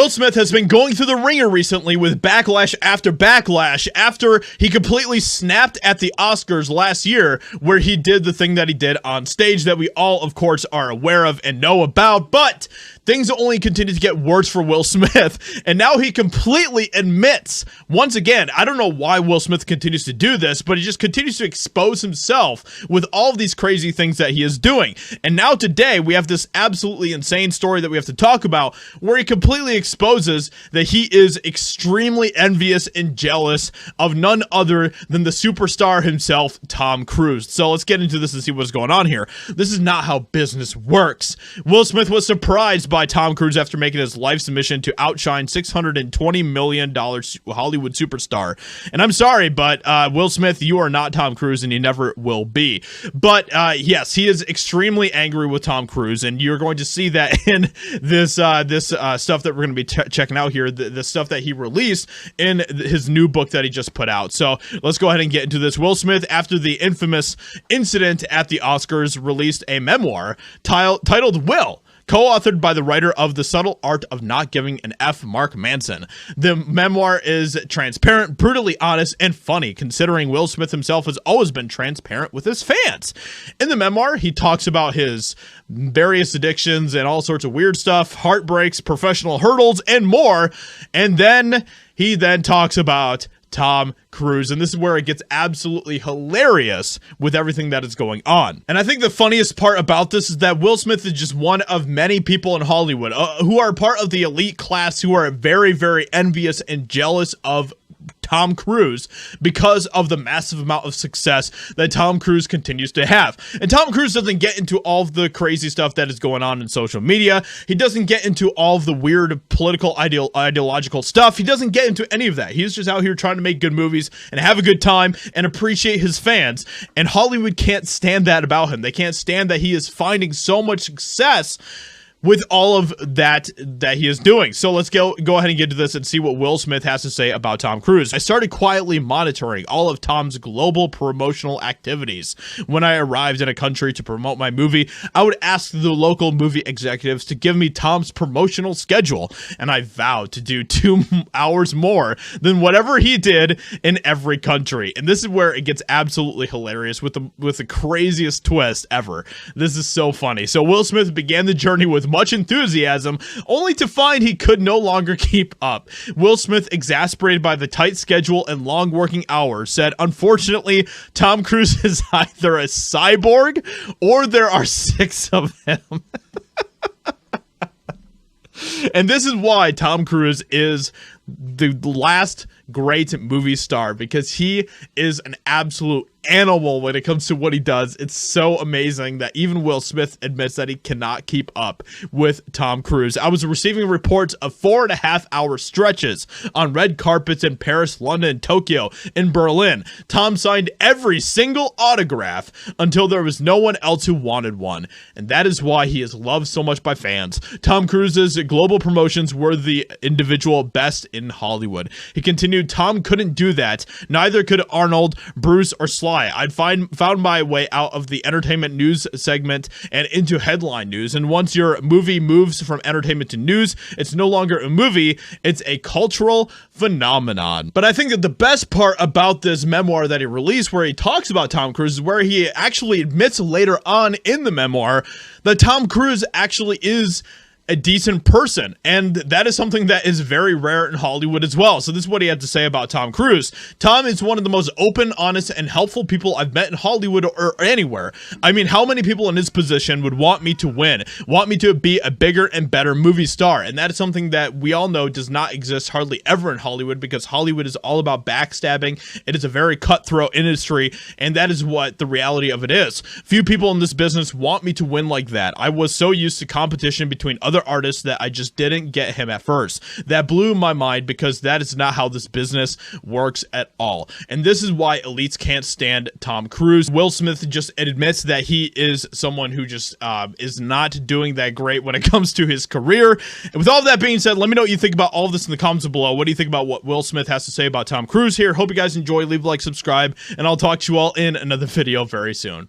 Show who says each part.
Speaker 1: Will Smith has been going through the ringer recently with backlash after he completely snapped at the Oscars last year, where he did the thing that he did on stage that we all, of course, are aware of and know about. But things only continue to get worse for Will Smith, and now he completely admits, once again, I don't know why Will Smith continues to do this, but he just continues to expose himself with all of these crazy things that he is doing. And now today, we have this absolutely insane story that we have to talk about, where he completely exposes that he is extremely envious and jealous of none other than the superstar himself, Tom Cruise. So let's get into this and see what's going on here. This is not how business works. Will Smith was surprised by Tom Cruise after making his life's mission to outshine $620 million Hollywood superstar. And I'm sorry, but Will Smith, you are not Tom Cruise, and you never will be. But yes, he is extremely angry with Tom Cruise, and you're going to see that in this stuff that we're going to be checking out here, the stuff that he released in his new book that he just put out. So let's go ahead and get into this. Will Smith, after the infamous incident at the Oscars, released a memoir titled Will, co-authored by the writer of The Subtle Art of Not Giving an F, Mark Manson. The memoir is transparent, brutally honest, and funny, considering Will Smith himself has always been transparent with his fans. In the memoir, he talks about his various addictions and all sorts of weird stuff, heartbreaks, professional hurdles, and more. And then he talks about Tom Cruise, and this is where it gets absolutely hilarious with everything that is going on. And I think the funniest part about this is that Will Smith is just one of many people in Hollywood who are part of the elite class who are very, very envious and jealous of Tom Cruise because of the massive amount of success that Tom Cruise continues to have. And Tom Cruise doesn't get into all of the crazy stuff that is going on in social media. He doesn't get into all of the weird political ideological stuff. He doesn't get into any of that. He's just out here trying to make good movies and have a good time and appreciate his fans. And Hollywood can't stand that about him. They can't stand that he is finding so much success with all of that he is doing. So let's go ahead and get to this and see what Will Smith has to say about Tom Cruise. I started quietly monitoring all of Tom's global promotional activities. When I arrived in a country to promote my movie, I would ask the local movie executives to give me Tom's promotional schedule, and I vowed to do 2 hours more than whatever he did in every country. And this is where it gets absolutely hilarious with the craziest twist ever. This is so funny. So Will Smith began the journey with much enthusiasm, only to find he could no longer keep up. Will Smith, exasperated by the tight schedule and long working hours, said, "Unfortunately, Tom Cruise is either a cyborg or there are 6 of him." And this is why Tom Cruise is the last great movie star, because he is an absolute animal when it comes to what he does. It's so amazing that even Will Smith admits that he cannot keep up with Tom Cruise. I was receiving reports of 4.5-hour stretches on red carpets in Paris, London, Tokyo, and Berlin. Tom signed every single autograph until there was no one else who wanted one, and that is why he is loved so much by fans. Tom Cruise's global promotions were the individual best in Hollywood. He continued, "Tom couldn't do that. Neither could Arnold, Bruce, or Sly. I'd found my way out of the entertainment news segment and into headline news. And once your movie moves from entertainment to news, it's no longer a movie, it's a cultural phenomenon." But I think that the best part about this memoir that he released, where he talks about Tom Cruise, is where he actually admits later on in the memoir that Tom Cruise actually is a decent person, and that is something that is very rare in Hollywood as well. So this is what he had to say about Tom Cruise. "Tom is one of the most open, honest, and helpful people I've met in Hollywood or anywhere. I mean, how many people in his position would want me to win, want me to be a bigger and better movie star?" And that is something that we all know does not exist hardly ever in Hollywood, because Hollywood is all about backstabbing. It is a very cutthroat industry, and that is what the reality of it is. Few people in this business want me to win like that. I was so used to competition between other artists that I just didn't get him at first. That blew my mind, because that is not how this business works at all. And this is why elites can't stand Tom Cruise. Will Smith just admits that he is someone who just is not doing that great when it comes to his career. And with all of that being said, let me know what you think about all of this in the comments below. What do you think about what Will Smith has to say about Tom Cruise here? Hope you guys enjoy. Leave a like, subscribe, and I'll talk to you all in another video very soon.